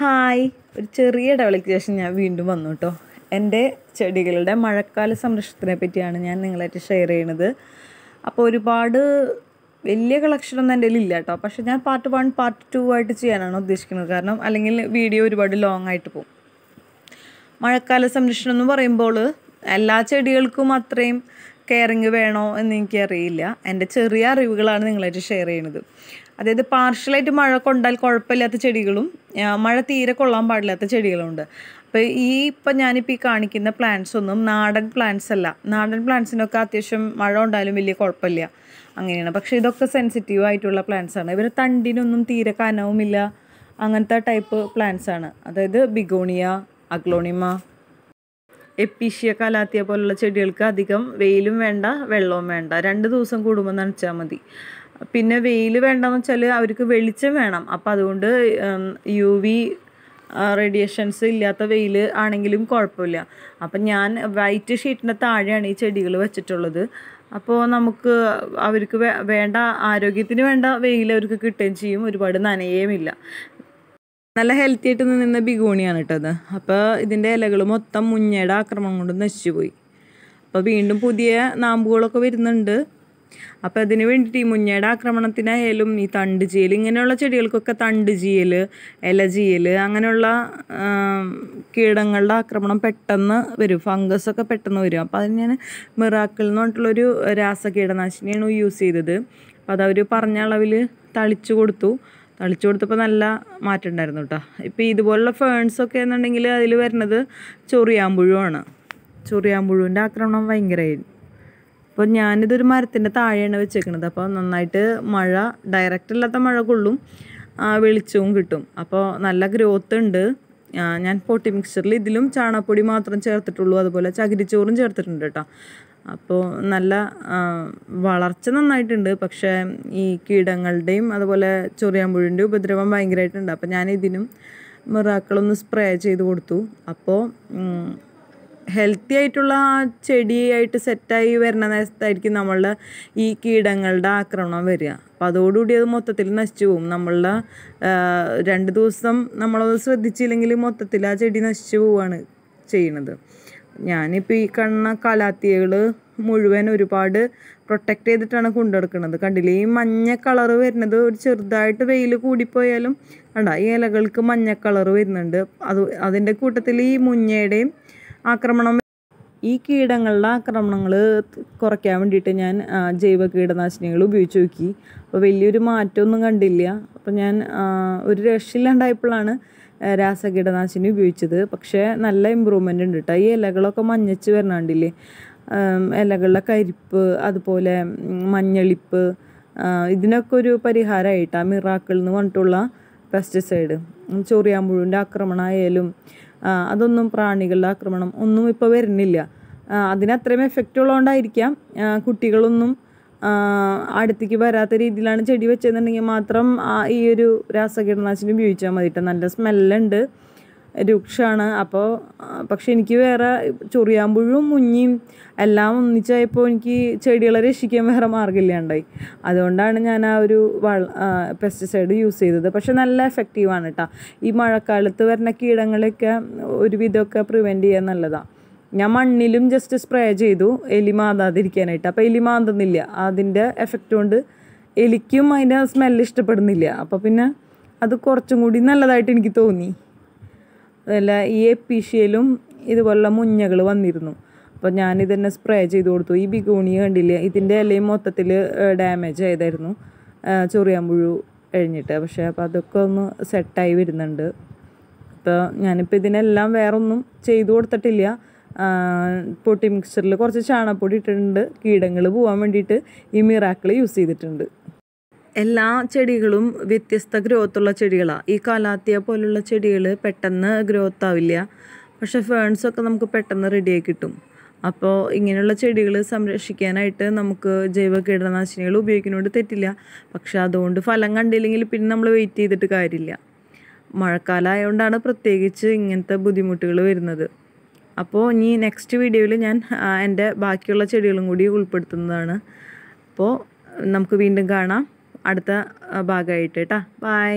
Hi, ഒരു ചെറിയ ഇടവേളയ്ക്ക് ശേഷം ഞാൻ വീണ്ടും വന്നു കേട്ടോ. എൻ്റെ ചെടികളുടെ മഴക്കാല സംരക്ഷണത്തിനെ പറ്റിയാണ് ഞാൻ നിങ്ങളായിട്ട് ഷെയർ ചെയ്യണത്. അപ്പോൾ ഒരുപാട് വലിയ കളക്ഷനൊന്നും എൻ്റെ കയ്യിൽ ഇല്ല കേട്ടോ. പക്ഷേ ഞാൻ പാർട്ട് 1 പാർട്ട് 2 ആയിട്ട് ചെയ്യാനാണ് ഉദ്ദേശിക്കുന്നത്. കാരണം അല്ലെങ്കിൽ വീഡിയോ ഒരുപാട് ലോങ് ആയിട്ട് പോകും. മഴക്കാല സംരക്ഷണം എന്ന് പറയുമ്പോൾ എല്ലാ ചെടികൾക്കും അത്രയും കെയറിങ് വേണോ എന്ന് എനിക്കറിയില്ല. എൻ്റെ ചെറിയ അറിവുകളാണ് നിങ്ങളായിട്ട് ഷെയർ ചെയ്യുന്നത്. അതായത് പാർഷ്യലായിട്ട് മഴ കൊണ്ടാൽ കുഴപ്പമില്ലാത്ത ചെടികളും മഴ തീരെ കൊള്ളാൻ പാടില്ലാത്ത ചെടികളുണ്ട്. അപ്പോൾ ഇപ്പം ഞാനിപ്പോൾ ഈ കാണിക്കുന്ന പ്ലാന്റ്സ് ഒന്നും നാടൻ പ്ലാന്റ്സ് അല്ല. നാടൻ പ്ലാന്റ്സിനൊക്കെ അത്യാവശ്യം മഴ ഉണ്ടായാലും വലിയ കുഴപ്പമില്ല, അങ്ങനെയാണ്. പക്ഷേ ഇതൊക്കെ സെൻസിറ്റീവ് ആയിട്ടുള്ള പ്ലാന്റ്സ് ആണ്. ഇവർ തണ്ടിനൊന്നും തീരെ കനവുമില്ല, അങ്ങനത്തെ ടൈപ്പ് പ്ലാന്റ്സ് ആണ്. അതായത് ബിഗോണിയ, അഗ്ലോണിമ, എപ്പിcia, calathia പോലുള്ള ചെടികൾക്ക് അധികം വെയിലും വേണ്ട വെള്ളവും വേണ്ട. 2 ദിവസം കൂടുമ്പോൾ നനച്ചാൽ മതി. പിന്നെ വെയിൽ വേണ്ടെന്ന് വെച്ചാൽ അവർക്ക് വെളിച്ചം വേണം. അപ്പോൾ അതുകൊണ്ട് UV റേഡിയേഷൻസ് ഇല്ലാത്ത വെയിൽ ആണെങ്കിലും കുഴപ്പമില്ല. അപ്പം ഞാൻ വൈറ്റ് ഷീറ്റിൻ്റെ താഴെയാണ് ഈ ചെടികൾ വെച്ചിട്ടുള്ളത്. അപ്പോൾ നമുക്ക് അവർക്ക് വേണ്ട ആരോഗ്യത്തിന് വേണ്ട വെയിൽ അവർക്ക് കിട്ടുകയും ചെയ്യും, ഒരുപാട് നനയുകയുമില്ല. നല്ല ഹെൽത്തി ആയിട്ട് നിന്ന ബിഗോണിയാണ് കേട്ടത്. അപ്പോൾ ഇതിൻ്റെ ഇലകൾ മൊത്തം മുഞ്ഞയുടെ ആക്രമണം കൊണ്ട് നശിച്ചു പോയി. അപ്പോൾ വീണ്ടും പുതിയ നാമ്പുകളൊക്കെ വരുന്നുണ്ട്. അപ്പോൾ അതിന് വേണ്ടിയിട്ട് ഈ മുഞ്ഞയുടെ ആക്രമണത്തിനായാലും ഈ തണ്ട് ചീയൽ, ഇങ്ങനെയുള്ള ചെടികൾക്കൊക്കെ തണ്ട് ചീയൽ, ഇല ചീയൽ, അങ്ങനെയുള്ള കീടങ്ങളുടെ ആക്രമണം പെട്ടെന്ന് വരും. ഫംഗസൊക്കെ പെട്ടെന്ന് വരും. അപ്പോൾ അതിന് ഞാൻ മിറാക്കിൾ എന്ന് പറഞ്ഞിട്ടുള്ളൊരു രാസകീടനാശിനിയാണ് യൂസ് ചെയ്തത്. അപ്പോൾ അതവർ പറഞ്ഞ അളവിൽ തളിച്ചു കൊടുത്തപ്പോൾ നല്ല മാറ്റം ഉണ്ടായിരുന്നു കേട്ടോ. ഇപ്പോൾ ഇതുപോലുള്ള ഫേൺസൊക്കെ എന്നുണ്ടെങ്കിൽ അതിൽ വരുന്നത് ചൊറിയാമ്പുഴുവാണ്. ചൊറിയാമ്പുഴുവിൻ്റെ ആക്രമണം ഭയങ്കരമായിരുന്നു. അപ്പോൾ ഞാനിതൊരു മരത്തിൻ്റെ താഴെയാണ് വെച്ചേക്കുന്നത്. അപ്പോൾ നന്നായിട്ട് മഴ, ഡയറക്റ്റ് അല്ലാത്ത മഴ കൊള്ളും, വെളിച്ചവും കിട്ടും. അപ്പോൾ നല്ല ഗ്രോത്ത് ഉണ്ട്. ഞാൻ പോട്ടി മിക്സ്ചറിൽ ഇതിലും ചാണകപ്പൊടി മാത്രം ചേർത്തിട്ടുള്ളൂ, അതുപോലെ ചകിരിച്ചോറും ചേർത്തിട്ടുണ്ട് കേട്ടോ. അപ്പോൾ നല്ല വളർച്ച നന്നായിട്ടുണ്ട്. പക്ഷേ ഈ കീടങ്ങളുടെയും അതുപോലെ ചൊറിയാമ്പുഴുവിൻ്റെ ഉപദ്രവം ഭയങ്കരമായിട്ടുണ്ട്. അപ്പോൾ ഞാൻ ഇതിനും മിറാക്കിളൊന്ന് സ്പ്രേ ചെയ്ത് കൊടുത്തു. അപ്പോൾ ഹെൽത്തി ആയിട്ടുള്ള ചെടിയായിട്ട് സെറ്റായി വരുന്ന നേരത്തായിരിക്കും നമ്മളുടെ ഈ കീടങ്ങളുടെ ആക്രമണം വരിക. അപ്പോൾ അതോടുകൂടി അത് മൊത്തത്തിൽ നശിച്ചു പോകും. നമ്മളുടെ 2 ദിവസം നമ്മളത് ശ്രദ്ധിച്ചില്ലെങ്കിൽ മൊത്തത്തിൽ ആ ചെടി നശിച്ചു പോവുകയാണ് ചെയ്യുന്നത്. ഞാനിപ്പോൾ ഈ കാണുന്ന കലാത്തിയകൾ മുഴുവൻ ഒരുപാട് പ്രൊട്ടക്റ്റ് ചെയ്തിട്ടാണ് കൊണ്ടുനടക്കുന്നത്. കണ്ടില്ലേ, ഈ മഞ്ഞ കളറ് വരുന്നത് ഒരു ചെറുതായിട്ട് വെയിൽ കൂടിപ്പോയാലും കണ്ട ഈ ഇലകൾക്ക് മഞ്ഞ കളറ് വരുന്നുണ്ട്. അതിൻ്റെ കൂട്ടത്തിൽ ഈ മുഞ്ഞയുടെയും ആക്രമണം, ഈ കീടങ്ങളുടെ ആക്രമണങ്ങൾ കുറയ്ക്കാൻ വേണ്ടിയിട്ട് ഞാൻ ജൈവ കീടനാശിനികൾ ഉപയോഗിച്ച് നോക്കി. അപ്പോൾ വലിയൊരു മാറ്റമൊന്നും കണ്ടില്ല. അപ്പോൾ ഞാൻ ഒരു രക്ഷയില്ലാണ്ടായപ്പോഴാണ് രാസകീടനാശിനി ഉപയോഗിച്ചത്. പക്ഷേ നല്ല ഇമ്പ്രൂവ്മെൻ്റ് ഉണ്ട് കേട്ടോ. ഈ ഇലകളൊക്കെ മഞ്ഞച്ച് വരണണ്ടില്ലേ, ഇലകളുടെ കരിപ്പ്, അതുപോലെ മഞ്ഞളിപ്പ്, ഇതിനൊക്കെ ഒരു പരിഹാരമായിട്ടാണ് മിറാക്കിൾ എന്ന് പറഞ്ഞിട്ടുള്ള പെസ്റ്റിസൈഡ്. ചൊറിയാമ്പുഴുവിൻ്റെ ആക്രമണമായാലും അതൊന്നും, പ്രാണികളുടെ ആക്രമണം ഒന്നും ഇപ്പോൾ വരുന്നില്ല. അതിനത്രയും എഫക്റ്റ് ഉള്ളതുകൊണ്ടായിരിക്കാം കുട്ടികളൊന്നും അടുത്തേക്ക് വരാത്ത രീതിയിലാണ് ചെടി വെച്ചതെന്നുണ്ടെങ്കിൽ മാത്രം ഈ ഒരു രാസകീടനാശിനി ഉപയോഗിച്ചാൽ മതിയിട്ട്. നല്ല സ്മെല്ലുണ്ട്, രൂക്ഷമാണ്. അപ്പോൾ പക്ഷെ എനിക്ക് വേറെ ചൊറിയാമ്പുഴും മുഞ്ഞിയും എല്ലാം ഒന്നിച്ചായപ്പോൾ എനിക്ക് ചെടികളെ രക്ഷിക്കാൻ വേറെ മാർഗ്ഗമില്ലാണ്ടായി. അതുകൊണ്ടാണ് ഞാൻ ആ ഒരു പെസ്റ്റിസൈഡ് യൂസ് ചെയ്തത്. പക്ഷെ നല്ല എഫക്റ്റീവാണ് കേട്ടോ. ഈ മഴക്കാലത്ത് വരുന്ന കീടങ്ങളെയൊക്കെ ഒരുവിധമൊക്കെ പ്രിവെൻറ്റ് ചെയ്യാൻ നല്ലതാണ്. ഞാൻ മണ്ണിലും ജസ്റ്റ് സ്പ്രേ ചെയ്തു എലി മാന്താതിരിക്കാനായിട്ട്. അപ്പോൾ എലി മാന്തുന്നില്ല. അതിൻ്റെ എഫക്റ്റ് കൊണ്ട് എലിക്കും അതിൻ്റെ സ്മെല്ല് ഇഷ്ടപ്പെടുന്നില്ല. അപ്പോൾ പിന്നെ അത് കുറച്ചും കൂടി നല്ലതായിട്ട് എനിക്ക് തോന്നി. അതല്ല, ഈ എപ്പിഷ്യയിലും ഇതുപോലുള്ള മുഞ്ഞകൾ വന്നിരുന്നു. അപ്പോൾ ഞാനിതന്നെ സ്പ്രേ ചെയ്ത് കൊടുത്തു. ഈ ബിഗോണിയ കണ്ടില്ലേ, ഇതിൻ്റെ ഇലയും മൊത്തത്തിൽ ഡാമേജ് ആയതായിരുന്നു ചൊറിയാമ്പുഴു കഴിഞ്ഞിട്ട്. പക്ഷേ അപ്പോൾ അതൊക്കെ ഒന്ന് സെറ്റായി വരുന്നുണ്ട്. അപ്പോൾ ഞാനിപ്പോൾ ഇതിനെല്ലാം വേറൊന്നും ചെയ്തു കൊടുത്തിട്ടില്ല. പൊട്ടി മിക്സ്ചറിൽ കുറച്ച് ചാണകപ്പൊടി ഇട്ടിട്ടുണ്ട്. കീടങ്ങൾ പോകാൻ വേണ്ടിയിട്ട് ഈ മിറാക്കിൾ യൂസ് ചെയ്തിട്ടുണ്ട്. എല്ലാ ചെടികളും വ്യത്യസ്ത ഗ്രോത്തുള്ള ചെടികളാണ്. ഈ കലാത്തിയ പോലുള്ള ചെടികൾ പെട്ടെന്ന് ഗ്രോത്ത് ആവില്ല. പക്ഷേ ഫേൺസൊക്കെ നമുക്ക് പെട്ടെന്ന് റെഡിയായി കിട്ടും. അപ്പോൾ ഇങ്ങനെയുള്ള ചെടികൾ സംരക്ഷിക്കാനായിട്ട് നമുക്ക് ജൈവ കീടനാശിനികൾ ഉപയോഗിക്കുന്നതുകൊണ്ട് തെറ്റില്ല. പക്ഷെ അതുകൊണ്ട് ഫലം കണ്ടില്ലെങ്കിൽ പിന്നെ നമ്മൾ വെയിറ്റ് ചെയ്തിട്ട് കാര്യമില്ല. മഴക്കാലം ആയതുകൊണ്ടാണ് പ്രത്യേകിച്ച് ഇങ്ങനത്തെ ബുദ്ധിമുട്ടുകൾ വരുന്നത്. അപ്പോൾ ഇനി നെക്സ്റ്റ് വീഡിയോയിൽ ഞാൻ എൻ്റെ ബാക്കിയുള്ള ചെടികളും കൂടി ഉൾപ്പെടുത്തുന്നതാണ്. അപ്പോൾ നമുക്ക് വീണ്ടും കാണാം അടുത്ത ഭാഗമായിട്ട് കേട്ടോ. ബൈ.